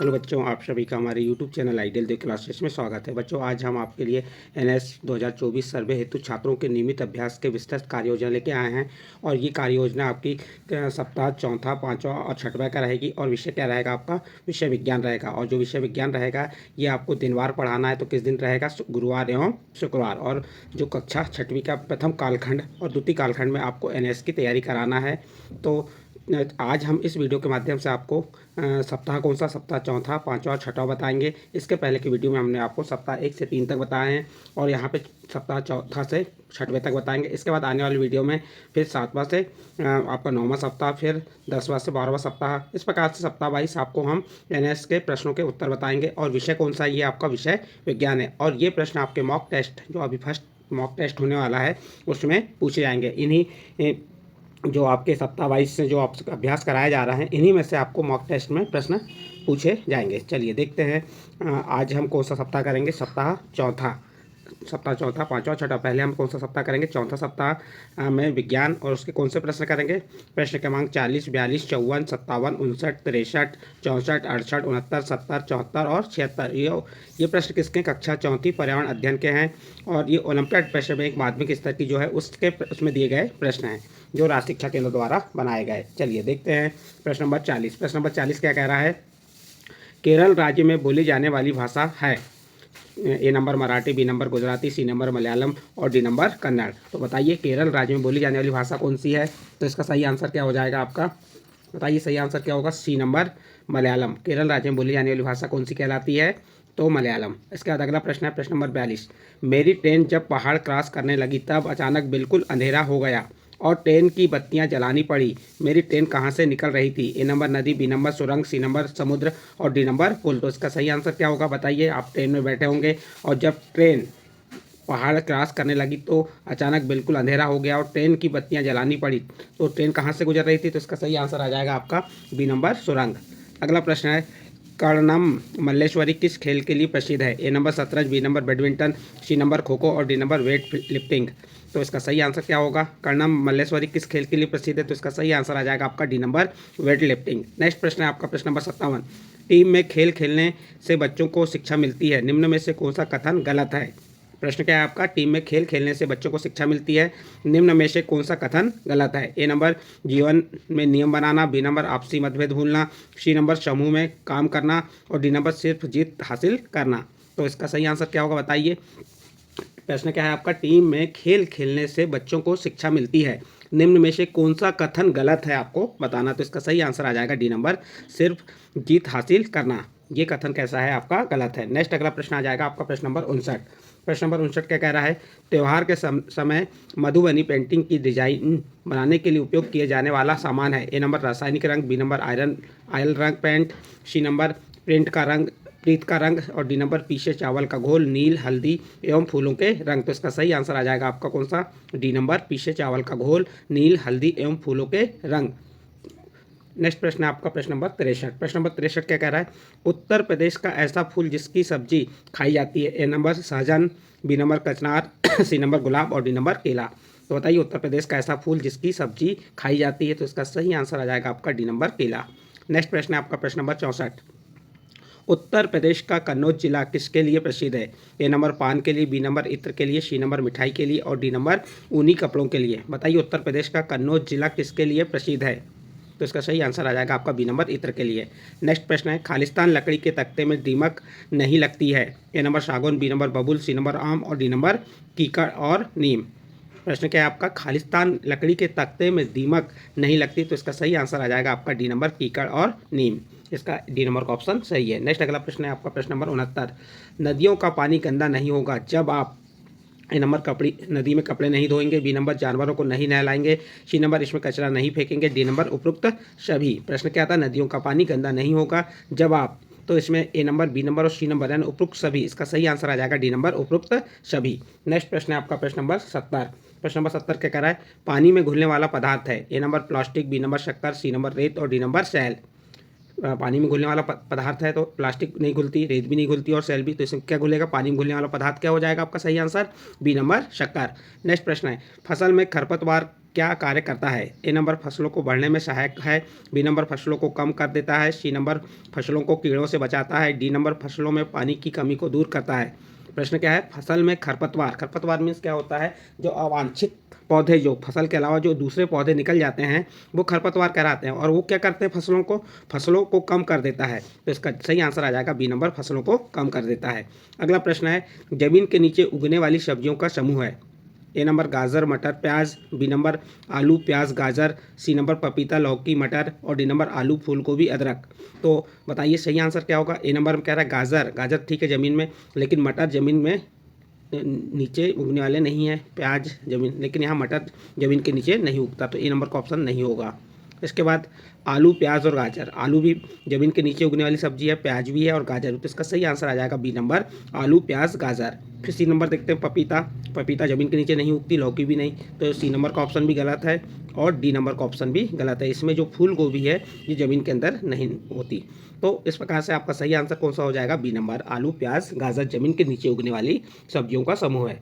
Hello बच्चों, आप सभी का हमारे YouTube channel ideal the classes में स्वागत है। बच्चों, आज हम आपके लिए एनएस 2024 सर्वे हेतु छात्रों के नियमित अभ्यास के विस्तृत कार्य योजना लेके आए हैं। और ये कार्य योजना आपकी सप्ताह चौथा, पाँचवा और छठवां का रहेगी। और विषय क्या रहेगा? आपका विषय विज्ञान रहेगा। और जो विषय विज्ञान रहेगा ये आपको दिनवार पढ़ाना है। तो किस दिन रहेगा? गुरुवार एवं शुक्रवार। और जो कक्षा छठवीं का प्रथम कालखंड और द्वितीय कालखंड में आपको एनएस की तैयारी कराना है। तो आज हम इस वीडियो के माध्यम से आपको सप्ताह कौन सा, सप्ताह चौथा, पाँचवा और छठवा बताएंगे। इसके पहले की वीडियो में हमने आपको सप्ताह 1 से 3 तक बताए हैं और यहाँ पे सप्ताह चौथा से छठवें तक बताएंगे। इसके बाद आने वाली वीडियो में फिर 7वां से आपका 9वां सप्ताह, फिर 10वां से 12वां सप्ताह, इस प्रकार से सप्ताह वाइज आपको हम एनएस के प्रश्नों के उत्तर बताएंगे। और विषय कौन सा? ये आपका विषय विज्ञान है। और ये प्रश्न आपके मॉक टेस्ट, जो अभी फर्स्ट मॉक टेस्ट होने वाला है, उसमें पूछे जाएंगे। इन्हीं जो आपके सप्ताह वाइज से जो आप अभ्यास कराया जा रहा है, इन्हीं में से आपको मॉक टेस्ट में प्रश्न पूछे जाएंगे। चलिए देखते हैं आज हम कौन सा सप्ताह करेंगे। सप्ताह चौथा, पाँचवा, छठा। पहले हम कौन सा सप्ताह करेंगे? चौथा सप्ताह में विज्ञान। और उसके कौन से प्रश्न करेंगे? प्रश्न क्रमांक 40, 42, 54, 57, 59, 63, 64, 68, 69, 70, 74 और 76। ये प्रश्न किसके? कक्षा चौथी पर्यावरण अध्ययन के हैं। और ये ओलंपियाड प्रश्न में एक माध्यमिक स्तर की जो है उसमें दिए गए प्रश्न हैं, जो राष्ट्रीय शिक्षा केंद्र द्वारा बनाए गए। चलिए देखते हैं प्रश्न नंबर 40। प्रश्न नंबर 40 क्या कह रहा है? केरल राज्य में बोली जाने वाली भाषा है। A number Marathi, B number Gujarati, C number Malayalam और डी नंबर कन्नड़। तो बताइए केरल राज्य में बोली जाने वाली भाषा कौन सी है? तो इसका सही आंसर क्या हो जाएगा आपका? बताइए सही आंसर क्या होगा? सी नंबर मलयालम। केरल राज्य में बोली जाने वाली भाषा कौन सी कहलाती है? तो मलयालम। इसके बाद अगला प्रश्न है प्रश्न नंबर 42। मेरी ट्रेन जब पहाड़ क्रॉस करने लगी तब अचानक बिल्कुल अंधेरा हो गया और ट्रेन की बत्तियां जलानी पड़ी। मेरी ट्रेन कहाँ से निकल रही थी? ए नंबर नदी, बी नंबर सुरंग, सी नंबर समुद्र और डी नंबर पुल। तो इसका सही आंसर क्या होगा? बताइए। आप ट्रेन में बैठे होंगे और जब ट्रेन पहाड़ क्रॉस करने लगी तो अचानक बिल्कुल अंधेरा हो गया और ट्रेन की बत्तियां जलानी पड़ी। तो ट्रेन कहाँ से गुजर रही थी? तो इसका सही आंसर आ जाएगा आपका बी नंबर सुरंग। अगला प्रश्न है कर्णम मल्लेश्वरी किस खेल के लिए प्रसिद्ध है? ए नंबर शतरंज, B number badminton, C number kho kho और डी नंबर वेट लिफ्टिंग। तो इसका सही आंसर क्या होगा? कर्णम मल्लेश्वरी किस खेल के लिए प्रसिद्ध है? तो इसका सही आंसर आ जाएगा आपका D number weight lifting. Next प्रश्न है आपका प्रश्न नंबर 57। टीम में खेल खेलने से बच्चों को शिक्षा मिलती है, निम्न में से कौन सा कथन गलत है? प्रश्न क्या है आपका? टीम में खेल खेलने से बच्चों को शिक्षा मिलती है, निम्न में से कौन सा कथन गलत है? ए नंबर जीवन में नियम बनाना, बी नंबर आपसी मतभेद भूलना, सी नंबर समूह में काम करना और डी नंबर सिर्फ जीत हासिल करना। तो इसका सही आंसर क्या होगा? बताइए। प्रश्न क्या है आपका? टीम में खेल खेलने से बच्चों को शिक्षा मिलती है, निम्न में से कौन सा कथन गलत है आपको बताना। तो इसका सही आंसर आ जाएगा डी नंबर सिर्फ जीत हासिल करना। ये कथन कैसा है आपका? गलत है। नेक्स्ट अगला प्रश्न आ जाएगा आपका प्रश्न नंबर 59। प्रश्न नंबर 59 क्या कह रहा है? त्यौहार के समय मधुबनी पेंटिंग की डिजाइन बनाने के लिए उपयोग किए जाने वाला सामान है। ए नंबर रासायनिक रंग, बी नंबर आयल रंग पेंट, सी नंबर प्रीत का रंग और डी नंबर पीसे चावल का घोल, नील, हल्दी एवं फूलों के रंग। तो इसका सही आंसर आ जाएगा आपका कौन सा? डी नंबर पीसे चावल का घोल, नील, हल्दी एवं फूलों के रंग। नेक्स्ट प्रश्न है आपका प्रश्न नंबर 63। प्रश्न नंबर 63 क्या कह रहा है? उत्तर प्रदेश का ऐसा फूल जिसकी सब्जी खाई जाती है। ए नंबर सहजन, बी नंबर कचनार, सी नंबर गुलाब और डी नंबर केला। तो बताइए उत्तर प्रदेश का ऐसा फूल जिसकी सब्जी खाई जाती है। तो इसका सही आंसर आ जाएगा आपका डी नंबर केला। नेक्स्ट प्रश्न है आपका प्रश्न नंबर 64। उत्तर प्रदेश का कन्नौज जिला किसके लिए प्रसिद्ध है? ए नंबर पान के लिए, बी नंबर इत्र के लिए, सी नंबर मिठाई के लिए और डी नंबर ऊनी कपड़ों के लिए। बताइए उत्तर प्रदेश का कन्नौज जिला किसके लिए प्रसिद्ध है? तो इसका सही आंसर आ जाएगा आपका बी नंबर इत्र के लिए। नेक्स्ट प्रश्न है खालिस्तान लकड़ी के तख्ते में दीमक नहीं लगती है। ए नंबर सागौन, बी नंबर बबूल, सी नंबर आम और डी नंबर कीकड़ और नीम। प्रश्न क्या है आपका? खालिस्तान लकड़ी के तख्ते में दीमक नहीं लगती। तो इसका सही आंसर आ जाएगा आपका डी नंबर कीकड़ और नीम। इसका डी नंबर का ऑप्शन सही है। नेक्स्ट अगला प्रश्न है आपका प्रश्न नंबर 69। नदियों का पानी गंदा नहीं होगा जब आप ए नंबर नदी में कपड़े नहीं धोएंगे, बी नंबर जानवरों को नहीं नहलाएंगे, सी नंबर इसमें कचरा नहीं फेंकेंगे, डी नंबर उपरोक्त सभी। प्रश्न क्या था? नदियों का पानी गंदा नहीं होगा जब आप, तो इसमें ए नंबर, बी नंबर और सी नंबर यानी उपरोक्त सभी। इसका सही आंसर आ जाएगा डी नंबर उपरोक्त सभी। नेक्स्ट प्रश्न है आपका प्रश्न नंबर 70। प्रश्न नंबर 70 क्या कह रहा है? पानी में घुलने वाला पदार्थ है। A number plastic, B number शक्कर, सी नंबर रेत और डी नंबर सैल। पानी में घुलने वाला पदार्थ है तो प्लास्टिक नहीं घुलती, रेत भी नहीं घुलती और सेल भी। तो इसमें क्या घुलेगा? पानी में घुलने वाला पदार्थ क्या हो जाएगा आपका सही आंसर? बी नंबर शक्कर। नेक्स्ट प्रश्न है फसल में खरपतवार क्या कार्य करता है? ए नंबर फसलों को बढ़ने में सहायक है, बी नंबर फसलों को कम कर देता है, सी नंबर फसलों को कीड़ों से बचाता है, डी नंबर फसलों में पानी की कमी को दूर करता है। प्रश्न क्या है? फसल में खरपतवार, खरपतवार मीन्स क्या होता है? जो अवांछित पौधे, जो फसल के अलावा जो दूसरे पौधे निकल जाते हैं वो खरपतवार कहलाते हैं, और वो क्या करते हैं? फसलों को कम कर देता है। तो इसका सही आंसर आ जाएगा बी नंबर, फसलों को कम कर देता है। अगला प्रश्न है, जमीन के नीचे उगने वाली सब्जियों का समूह है। ए नंबर गाजर मटर प्याज, बी नंबर आलू प्याज गाजर, सी नंबर पपीता लौकी मटर, और डी नंबर आलू फूल गोभी अदरक। तो बताइए सही आंसर क्या होगा? ए नंबर में कह रहा है गाजर, गाजर ठीक है ज़मीन में, लेकिन मटर ज़मीन में नीचे उगने वाले नहीं है, प्याज ज़मीन, लेकिन यहाँ मटर ज़मीन के नीचे नहीं उगता, तो ए नंबर का ऑप्शन नहीं होगा। इसके बाद आलू प्याज और गाजर, आलू भी ज़मीन के नीचे उगने वाली सब्जी है, प्याज भी है और गाजर, तो इसका सही आंसर आ जाएगा बी नंबर, आलू प्याज गाजर। फिर सी नंबर देखते हैं पपीता, पपीता ज़मीन के नीचे नहीं उगती, लौकी भी नहीं, तो सी नंबर का ऑप्शन भी गलत है और डी नंबर का ऑप्शन भी गलत है। इसमें जो फूल गोभी है ये ज़मीन के अंदर नहीं होती। तो इस प्रकार से आपका सही आंसर कौन सा हो जाएगा? बी नंबर, आलू प्याज गाजर ज़मीन के नीचे उगने वाली सब्जियों का समूह है।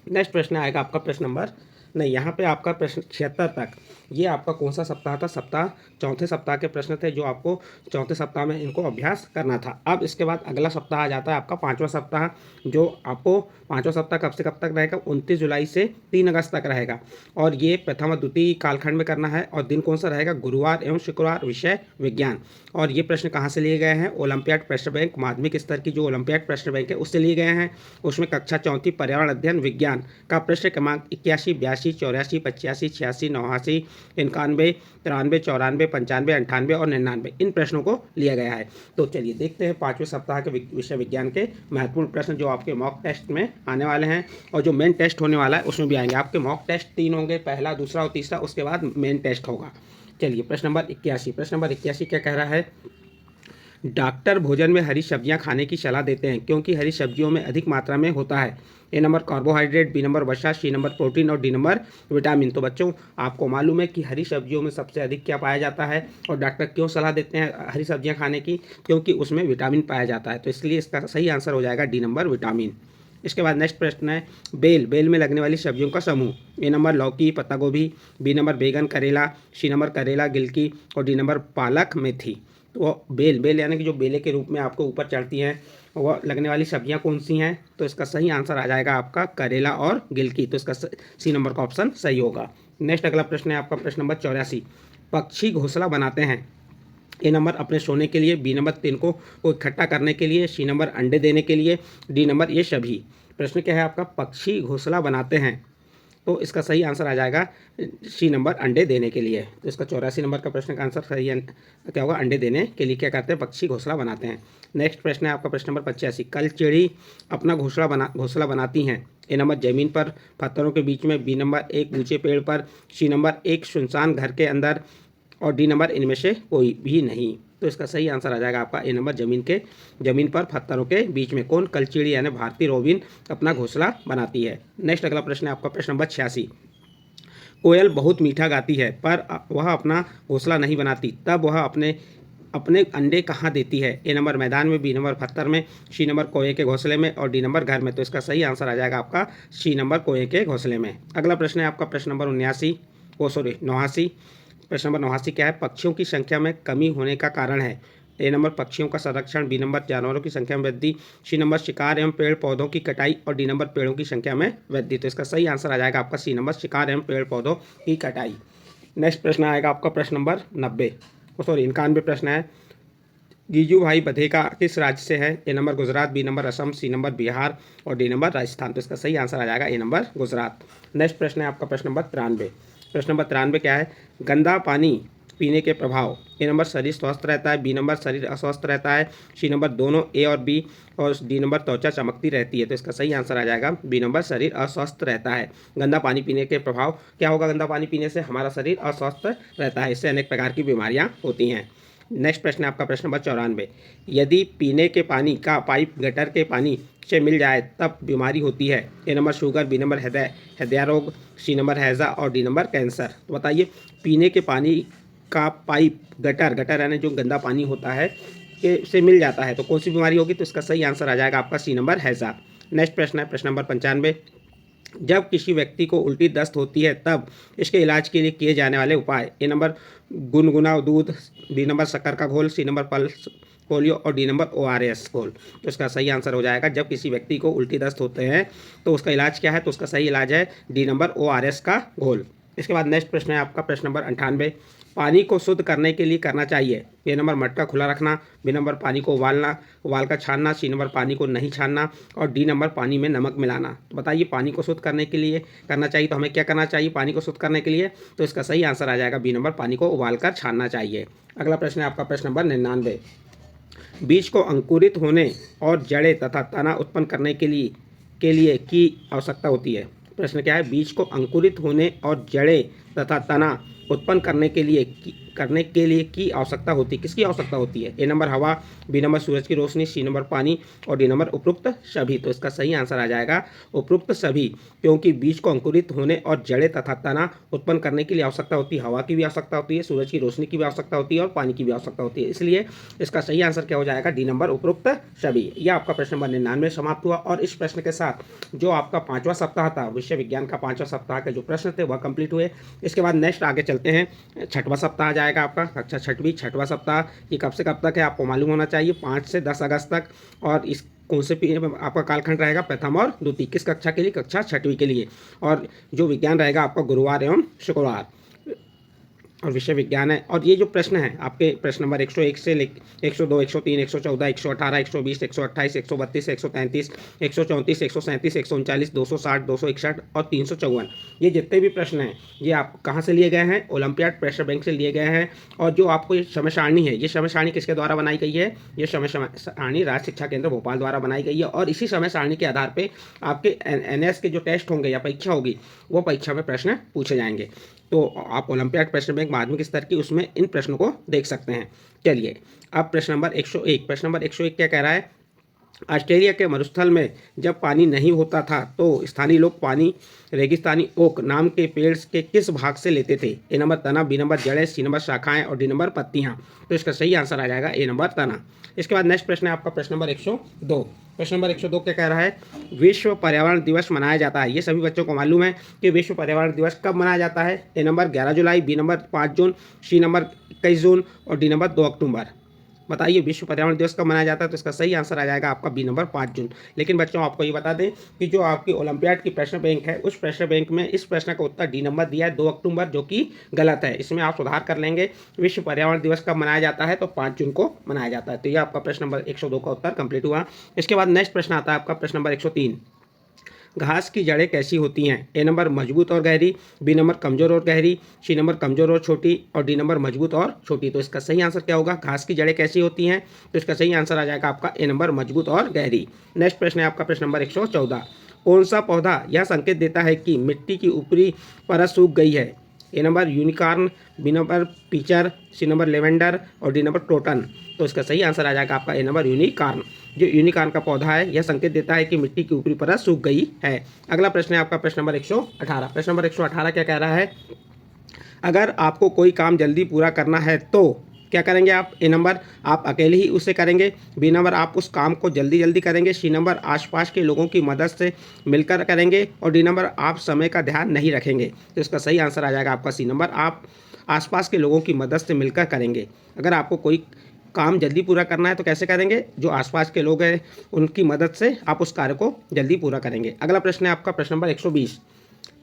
नेक्स्ट प्रश्न आएगा आपका प्रश्न नंबर, नहीं, यहाँ पे आपका प्रश्न 76 तक, ये आपका कौन सा सप्ताह था? चौथे सप्ताह के प्रश्न थे जो आपको चौथे सप्ताह में इनको अभ्यास करना था। अब इसके बाद अगला सप्ताह आ जाता है आपका पाँचवा सप्ताह, जो आपको पाँचवा सप्ताह कब से कब तक रहेगा? 29 जुलाई से 3 अगस्त तक रहेगा, और ये प्रथम और द्वितीय कालखंड में करना है, और दिन कौन सा रहेगा? गुरुवार एवं शुक्रवार, विषय विज्ञान। और ये प्रश्न कहाँ से लिए गए हैं? ओलंपियाड प्रश्न बैंक, माध्यमिक स्तर की जो ओलंपियाड प्रश्न बैंक है उससे लिए गए हैं। उसमें कक्षा 4 पर्यावरण अध्ययन विज्ञान का प्रश्न क्रमांक 81, 82, 84, 85, 86, 89, 91, 93, 94, 95, 98 और 99 इन प्रश्नों को लिया गया है। तो चलिए देखते हैं पाँचवें सप्ताह के विषय विज्ञान के महत्वपूर्ण प्रश्न जो आपके मॉक टेस्ट में आने वाले हैं, और जो मेन टेस्ट होने वाला है उसमें भी आएंगे। आपके मॉक टेस्ट 3 होंगे, पहला, दूसरा और तीसरा, उसके बाद मेन टेस्ट होगा। चलिए प्रश्न नंबर 81, प्रश्न नंबर 81 क्या कह रहा है? डॉक्टर भोजन में हरी सब्जियां खाने की सलाह देते हैं क्योंकि हरी सब्जियों में अधिक मात्रा में होता है। A number carbohydrate, B number वसा, सी नंबर प्रोटीन और डी नंबर विटामिन। तो बच्चों आपको मालूम है कि हरी सब्जियों में सबसे अधिक क्या पाया जाता है, और डॉक्टर क्यों सलाह देते हैं हरी सब्जियां खाने की? क्योंकि उसमें विटामिन पाया जाता है, तो इसलिए इसका सही आंसर हो जाएगा डी नंबर विटामिन। इसके बाद नेक्स्ट प्रश्न है, बेल, बेल में लगने वाली सब्जियों का समूह। ए नंबर लौकी पत्ता गोभी, बी नंबर बैगन करेला, सी नंबर करेला गिलकी और डी नंबर पालक मेथी। तो बेल, बेल यानी कि जो बेले के रूप में आपको ऊपर चढ़ती हैं वह लगने वाली सब्जियां कौन सी हैं? तो इसका सही आंसर आ जाएगा आपका करेला और गिलकी, तो इसका सी नंबर का ऑप्शन सही होगा। नेक्स्ट अगला प्रश्न है आपका प्रश्न नंबर 84, पक्षी घोंसला बनाते हैं। ए नंबर अपने सोने के लिए, बी नंबर तिनकों को इकट्ठा करने के लिए, सी नंबर अंडे देने के लिए, डी नंबर ये सभी। प्रश्न क्या है आपका? पक्षी घोंसला बनाते हैं, तो इसका सही आंसर आ जाएगा सी नंबर अंडे देने के लिए। तो इसका 84 नंबर का प्रश्न का आंसर सही क्या होगा? अंडे देने के लिए क्या करते हैं? पक्षी घोंसला बनाते हैं। नेक्स्ट प्रश्न है आपका प्रश्न नंबर 85, कल चिड़ी अपना घोंसला बनाती हैं। ए नंबर जमीन पर पत्थरों के बीच में, बी नंबर एक ऊंचे पेड़ पर, सी नंबर एक सुनसान घर के अंदर और डी नंबर इनमें से कोई भी नहीं। तो इसका सही आंसर आ जाएगा आपका ए नंबर जमीन पर पत्थरों के बीच में। कौन? कलचिड़ी यानी भारतीय रोबिन अपना घोंसला बनाती है। नेक्स्ट अगला प्रश्न है आपका प्रश्न नंबर 86, कोयल बहुत मीठा गाती है पर वह अपना घोंसला नहीं बनाती, तब वह अपने अंडे कहाँ देती है? ए नंबर मैदान में, बी नंबर पत्थर में, सी नंबर कोए के घोंसले में और डी नंबर घर में। तो इसका सही आंसर आ जाएगा आपका सी नंबर कोए के घोंसले में। अगला प्रश्न है आपका प्रश्न नंबर 89। प्रश्न नंबर 89 क्या है? पक्षियों की संख्या में कमी होने का कारण है। ए नंबर पक्षियों का संरक्षण, बी नंबर जानवरों की संख्या में वृद्धि, सी नंबर शिकार एवं पेड़ पौधों की कटाई और डी नंबर पेड़ों की संख्या में वृद्धि। तो इसका सही आंसर आ जाएगा आपका सी नंबर शिकार एवं पेड़ पौधों की कटाई। नेक्स्ट प्रश्न आएगा आपका प्रश्न नंबर 91 प्रश्न है, जीजूभाई बधेका किस राज्य से है? A number Gujarat, B number Assam, C number Bihar और डी नंबर राजस्थान। तो इसका सही आंसर आ जाएगा ए नंबर गुजरात। नेक्स्ट प्रश्न है आपका प्रश्न नंबर 93। प्रश्न नंबर 93 क्या है? गंदा पानी पीने के प्रभाव। ए नंबर शरीर स्वस्थ रहता है, बी नंबर शरीर अस्वस्थ रहता है, सी नंबर दोनों ए और बी और डी नंबर त्वचा चमकती रहती है। तो इसका सही आंसर आ जाएगा बी नंबर शरीर अस्वस्थ रहता है। गंदा पानी पीने के प्रभाव क्या होगा? गंदा पानी पीने से हमारा शरीर अस्वस्थ रहता है, इससे अनेक प्रकार की बीमारियाँ होती हैं। नेक्स्ट प्रश्न है आपका प्रश्न नंबर 94, यदि पीने के पानी का पाइप गटर के पानी से मिल जाए तब बीमारी होती है। A number sugar, B number हृदय रोग, सी नंबर हैज़ा और डी नंबर कैंसर। तो बताइए पीने के पानी का पाइप गटर यानी जो गंदा पानी होता है के से मिल जाता है तो कौन सी बीमारी होगी? तो इसका सही आंसर आ जाएगा आपका सी नंबर हैज़ा। नेक्स्ट प्रश्न है प्रश्न नंबर 95, जब किसी व्यक्ति को उल्टी दस्त होती है तब इसके इलाज के लिए किए जाने वाले उपाय। ए नंबर गुनगुना दूध, बी नंबर शक्कर का घोल, सी नंबर पल्स पोलियो और डी नंबर ORS घोल। तो इसका सही आंसर हो जाएगा जब किसी व्यक्ति को उल्टी दस्त होते हैं तो उसका इलाज क्या है, तो उसका सही इलाज है डी नंबर ORS का घोल। इसके बाद नेक्स्ट प्रश्न है आपका प्रश्न नंबर 98। पानी को शुद्ध करने के लिए करना चाहिए। ए नंबर मटका खुला रखना, बी नंबर पानी को उबाल कर छानना, सी नंबर पानी को नहीं छानना और डी नंबर पानी में नमक मिलाना। तो बताइए पानी को शुद्ध करने के लिए करना चाहिए तो हमें क्या करना चाहिए पानी को शुद्ध करने के लिए, तो इसका सही आंसर आ जाएगा बी नंबर पानी को उबाल कर छानना चाहिए। अगला प्रश्न है आपका प्रश्न नंबर 99। बीज को अंकुरित होने और जड़ें तथा तना उत्पन्न करने के लिए की आवश्यकता होती है। प्रश्न क्या है, बीज को अंकुरित होने और जड़ें तथा तना उत्पन्न करने के लिए की आवश्यकता होती है। किसकी आवश्यकता होती है? ए नंबर हवा, बी नंबर सूरज की रोशनी, सी नंबर पानी और डी नंबर उपरोक्त सभी। तो इसका सही आंसर आ जाएगा उपरोक्त सभी, क्योंकि बीज को अंकुरित होने और जड़ें तथा तना उत्पन्न करने के लिए आवश्यकता होती है। हवा की भी आवश्यकता होती है, सूरज की रोशनी की भी आवश्यकता होती है और पानी की भी आवश्यकता होती है। इसलिए इसका सही आंसर क्या हो जाएगा, डी नंबर उपरोक्त सभी। यह आपका प्रश्न नंबर 99 समाप्त हुआ और इस प्रश्न के साथ जो आपका 5वां सप्ताह था, विषय विज्ञान का 5वां सप्ताह के जो प्रश्न थे वह कंप्लीट हुए। इसके बाद नेक्स्ट आगे चलते हैं, 6वां सप्ताह आ जाएगा आपका कक्षा 6वां सप्ताह। ये कब से कब तक है आपको मालूम होना चाहिए, 5 से 10 अगस्त तक। और इस कौन से आपका कालखंड रहेगा, प्रथम और द्वितीय। किस कक्षा के लिए? कक्षा 6वीं के लिए। और जो विज्ञान रहेगा आपका गुरुवार एवं शुक्रवार और विषय विज्ञान है। और ये जो प्रश्न है आपके प्रश्न नंबर 101 से 102, 103, 114, 118, 120, 128, 132, 133, 134, 137, 139, 260, 261 और 354, ये जितने भी प्रश्न हैं ये आप कहाँ से लिए गए हैं, ओलंपियाड प्रेशर बैंक से लिए गए हैं। और जो आपको ये समय सारणी है, ये समय सारणी किसके द्वारा बनाई गई है? ये समय सारणी राज्य शिक्षा केंद्र भोपाल द्वारा बनाई गई है। और इसी समय सारणी के आधार पर आपके NS के जो टेस्ट होंगे या परीक्षा होगी वो परीक्षा में प्रश्न पूछे जाएंगे। तो आप ओलंपियाड प्रश्न बैंक माध्यमिक स्तर की उसमें इन प्रश्नों को देख सकते हैं। चलिए अब प्रश्न नंबर 101। प्रश्न नंबर 101 क्या कह रहा है, ऑस्ट्रेलिया के मरुस्थल में जब पानी नहीं होता था तो स्थानीय लोग पानी रेगिस्तानी ओक नाम के पेड़ के किस भाग से लेते थे? ए नंबर तना, बी नंबर जड़ें, सी नंबर शाखाएं और डी नंबर पत्तियां। तो इसका सही आंसर आ जाएगा ए नंबर तना। इसके बाद नेक्स्ट प्रश्न है आपका प्रश्न नंबर 102। प्रश्न नंबर 102 क्या कह रहा है, विश्व पर्यावरण दिवस मनाया जाता है। ये सभी बच्चों को मालूम है कि विश्व पर्यावरण दिवस कब मनाया जाता है। A number 11 July, B number 5 June, C number 21 जून और डी नंबर 2 अक्टूबर। बताइए विश्व पर्यावरण दिवस कब मनाया जाता है? तो इसका सही आंसर आ जाएगा आपका बी नंबर 5 जून। लेकिन बच्चों आपको ये बता दें कि जो आपकी ओलंपियाड की प्रश्न बैंक है उस प्रश्न बैंक में इस प्रश्न का उत्तर डी नंबर दिया है 2 अक्टूबर, जो कि गलत है। इसमें आप सुधार कर लेंगे। विश्व पर्यावरण दिवस कब मनाया जाता है? तो 5 जून को मनाया जाता है। तो यह आपका प्रश्न नंबर 102 का उत्तर कंप्लीट हुआ। इसके बाद नेक्स्ट प्रश्न आता है आपका प्रश्न नंबर 103। घास की जड़ें कैसी होती हैं? ए नंबर मजबूत और गहरी, बी नंबर कमजोर और गहरी, सी नंबर कमजोर और छोटी और डी नंबर मजबूत और छोटी। तो इसका सही आंसर क्या होगा, घास की जड़ें कैसी होती हैं? तो इसका सही आंसर आ जाएगा आपका ए नंबर मजबूत और गहरी। नेक्स्ट प्रश्न है आपका प्रश्न नंबर 114। कौन सा पौधा यह संकेत देता है कि मिट्टी की ऊपरी परत सूख गई है? A number unicorn, B number pitcher, C number lavender और डी नंबर क्रोटन। तो इसका सही आंसर आ जाएगा आपका ए नंबर यूनिकॉर्न। जो यूनिकॉर्न का पौधा है यह संकेत देता है कि मिट्टी की ऊपरी परत सूख गई है। अगला प्रश्न है आपका प्रश्न नंबर 118। प्रश्न नंबर 118 क्या कह रहा है, अगर आपको कोई काम जल्दी पूरा करना है तो क्या करेंगे आप? ए नंबर आप अकेले ही उसे करेंगे, बी नंबर आप उस काम को जल्दी जल्दी करेंगे, सी नंबर आसपास के लोगों की मदद से मिलकर करेंगे और डी नंबर आप समय का ध्यान नहीं रखेंगे। तो इसका सही आंसर आ जाएगा आपका सी नंबर, आप आसपास के लोगों की मदद से मिलकर करेंगे। अगर आपको कोई काम जल्दी पूरा करना है तो कैसे करेंगे? जो आसपास के लोग हैं उनकी मदद से आप उस कार्य को जल्दी पूरा करेंगे। अगला प्रश्न है आपका प्रश्न नंबर 120।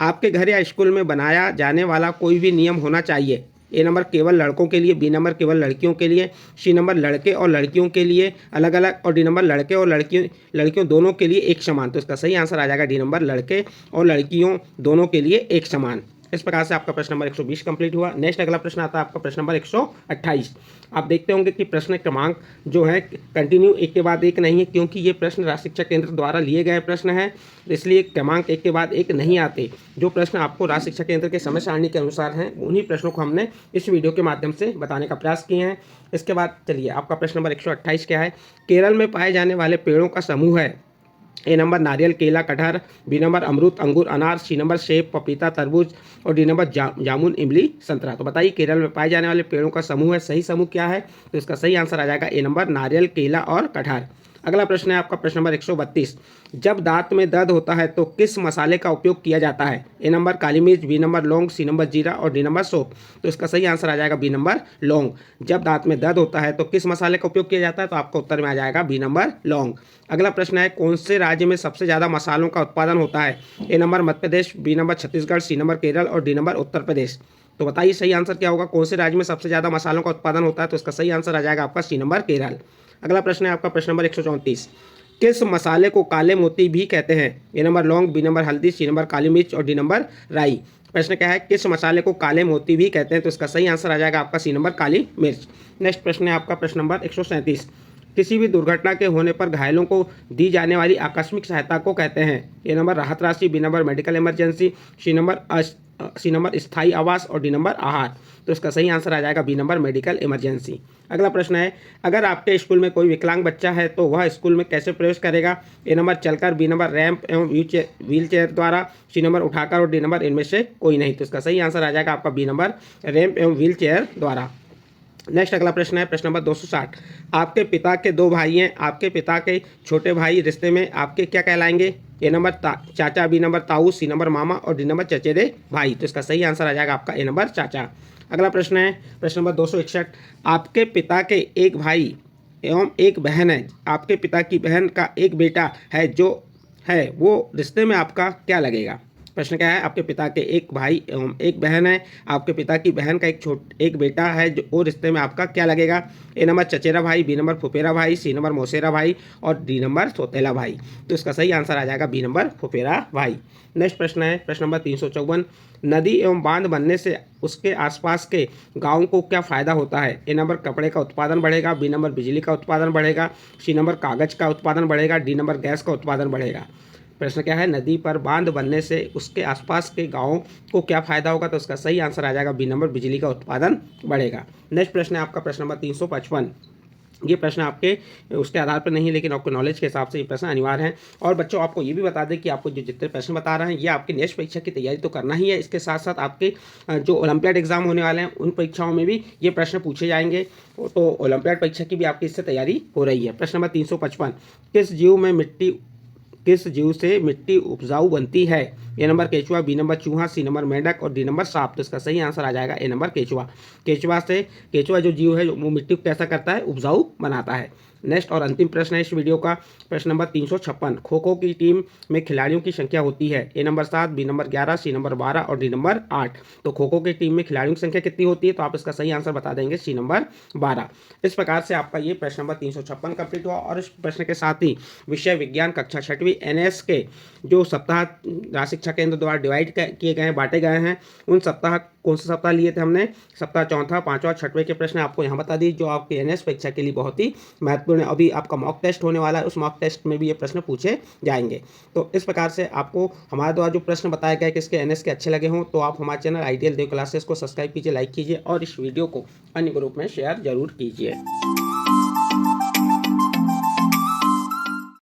आपके घर या स्कूल में बनाया जाने वाला कोई भी नियम होना चाहिए। ए नंबर केवल लड़कों के लिए, बी नंबर केवल लड़कियों के लिए, सी नंबर लड़के और लड़कियों के लिए अलग अलग और डी नंबर लड़के और लड़कियों दोनों के लिए एक समान। तो इसका सही आंसर आ जाएगा डी नंबर लड़के और लड़कियों दोनों के लिए एक समान। इस प्रकार से आपका प्रश्न नंबर 120 कंप्लीट हुआ। नेक्स्ट अगला प्रश्न आता है आपका प्रश्न नंबर 128। आप देखते होंगे कि प्रश्न क्रमांक जो है कंटिन्यू एक के बाद एक नहीं है, क्योंकि ये प्रश्न राज्य शिक्षा केंद्र द्वारा लिए गए प्रश्न हैं, इसलिए क्रमांक एक के बाद एक नहीं आते। जो प्रश्न आपको राज्य शिक्षा केंद्र के समय सारणी के अनुसार हैं उन्हीं प्रश्नों को हमने इस वीडियो के माध्यम से बताने का प्रयास किए हैं। इसके बाद चलिए आपका प्रश्न नंबर 128 क्या है, केरल में पाए जाने वाले पेड़ों का समूह है। ए नंबर नारियल, केला, कटहर, बी नंबर अमरूद, अंगूर, अनार, सी नंबर सेब, पपीता, तरबूज और डी नंबर जामुन, इमली, संतरा। तो बताइए केरल में पाए जाने वाले पेड़ों का समूह है, सही समूह क्या है? तो इसका सही आंसर आ जाएगा ए नंबर नारियल, केला और कटहर। अगला प्रश्न है आपका प्रश्न नंबर 132। जब दांत में दर्द होता है तो किस मसाले का उपयोग किया जाता है? ए नंबर काली मिर्च, बी नंबर लौंग, सी नंबर जीरा और डी नंबर सौंफ। तो इसका सही आंसर आ जाएगा बी नंबर लौंग। जब दांत में दर्द होता है तो किस मसाले का उपयोग किया जाता है? तो आपका उत्तर में आ जाएगा बी नंबर लौंग। अगला प्रश्न है कौन से राज्य में सबसे ज़्यादा मसालों का उत्पादन होता है? A number Madhya Pradesh, B number Chhattisgarh, C number Kerala और डी नंबर उत्तर प्रदेश। तो बताइए सही आंसर क्या होगा? कौन से राज्य में सबसे ज़्यादा मसालों का उत्पादन होता है? तो इसका सही आंसर आ जाएगा आपका सी नंबर केरल। अगला प्रश्न है आपका प्रश्न नंबर 134। किस मसाले को काले मोती भी कहते हैं? ए नंबर लौंग, बी नंबर हल्दी, सी नंबर काली मिर्च और डी नंबर राई। प्रश्न क्या है? किस मसाले को काले मोती भी कहते हैं? तो इसका सही आंसर आ जाएगा आपका सी नंबर काली मिर्च। नेक्स्ट प्रश्न है आपका प्रश्न नंबर 137। किसी भी दुर्घटना के होने पर घायलों को दी जाने वाली आकस्मिक सहायता को कहते हैं? ए नंबर राहत राशि, B number medical emergency, C number स्थायी आवास और डी नंबर आहार। तो इसका सही आंसर आ जाएगा बी नंबर मेडिकल इमरजेंसी। अगला प्रश्न है अगर आपके स्कूल में कोई विकलांग बच्चा है तो वह स्कूल में कैसे प्रवेश करेगा? ए नंबर चलकर, बी नंबर रैंप एवं व्हील चेयर द्वारा, सी नंबर उठाकर और डी नंबर इनमें से कोई नहीं। तो इसका सही आंसर आ जाएगा आपका बी नंबर रैंप एवं व्हील चेयर द्वारा। नेक्स्ट अगला प्रश्न है प्रश्न नंबर 260। आपके पिता के दो भाई हैं, आपके पिता के छोटे भाई रिश्ते में आपके क्या कहलाएंगे? ए नंबर चाचा, बी नंबर ताऊ, सी नंबर मामा और डी नंबर चचेरे भाई। तो इसका सही आंसर आ जाएगा आपका ए नंबर चाचा। अगला प्रश्न है प्रश्न नंबर 261। आपके पिता के एक भाई एवं एक बहन है, आपके पिता की बहन का एक बेटा है जो है वो रिश्ते में आपका क्या लगेगा? प्रश्न क्या है? आपके पिता के एक भाई एवं एक बहन है, आपके पिता की बहन का एक बेटा है जो वो रिश्ते में आपका क्या लगेगा? ए नंबर चचेरा भाई, बी नंबर फुफेरा भाई, सी नंबर मौसेरा भाई और डी नंबर सौतेला भाई। तो इसका सही आंसर आ जाएगा बी नंबर फुफेरा भाई। नेक्स्ट प्रश्न है प्रश्न नंबर 354। नदी एवं बांध बनने से उसके आसपास के गाँव को क्या फ़ायदा होता है? ए नंबर कपड़े का उत्पादन बढ़ेगा, बी नंबर बिजली का उत्पादन बढ़ेगा, सी नंबर कागज का उत्पादन बढ़ेगा, डी नंबर गैस का उत्पादन बढ़ेगा। प्रश्न क्या है? नदी पर बांध बनने से उसके आसपास के गांवों को क्या फायदा होगा? तो उसका सही आंसर आ जाएगा बी नंबर बिजली का उत्पादन बढ़ेगा। नेक्स्ट प्रश्न है आपका प्रश्न नंबर 355। ये प्रश्न आपके उसके आधार पर नहीं लेकिन आपके नॉलेज के हिसाब से ये प्रश्न अनिवार्य हैं। और बच्चों आपको ये भी बता दें कि आपको जो जितने प्रश्न बता रहे हैं ये आपकी नेक्स्ट परीक्षा की तैयारी तो करना ही है, इसके साथ साथ आपके जो ओलंपियाड एग्जाम होने वाले हैं उन परीक्षाओं में भी ये प्रश्न पूछे जाएंगे। तो ओलंपियाड परीक्षा की भी आपकी इससे तैयारी हो रही है। प्रश्न नंबर 355। किस जीव से मिट्टी उपजाऊ बनती है? ए नंबर केचुआ, बी नंबर चूहा, सी नंबर मेंढक और डी नंबर सांप। तो इसका सही आंसर आ जाएगा ए नंबर केचुआ। केचुआ जो जीव है वो मिट्टी को कैसा करता है? उपजाऊ बनाता है। नेक्स्ट और अंतिम प्रश्न है इस वीडियो का प्रश्न नंबर 356। खो खो की टीम में खिलाड़ियों की संख्या होती है? A number 7, B number 11, C number 12 और डी नंबर 8। तो खो खो की टीम में खिलाड़ियों की संख्या कितनी होती है? तो आप इसका सही आंसर बता देंगे सी नंबर 12। इस प्रकार से आपका ये प्रश्न नंबर 356 कंप्लीट हुआ। और इस प्रश्न के साथ ही विषय विज्ञान कक्षा 6वीं NS के जो सप्ताह राज्य शिक्षा केंद्र द्वारा डिवाइड किए गए हैं, बांटे गए हैं, उन सप्ताह कौन से सप्ताह लिए थे हमने? सप्ताह 4, 5 और 6वें के प्रश्न आपको यहाँ बता दी जो आपके NS परीक्षा के लिए बहुत ही महत्वपूर्ण है। अभी आपका मॉक टेस्ट होने वाला है, उस मॉक टेस्ट में भी ये प्रश्न पूछे जाएंगे। तो इस प्रकार से आपको हमारे द्वारा जो प्रश्न बताए गए कि इसके NS के अच्छे लगे हों तो आप हमारे चैनल आइडियल देव क्लासेस को सब्सक्राइब कीजिए, लाइक कीजिए और इस वीडियो को अन्य ग्रुप में शेयर जरूर कीजिए।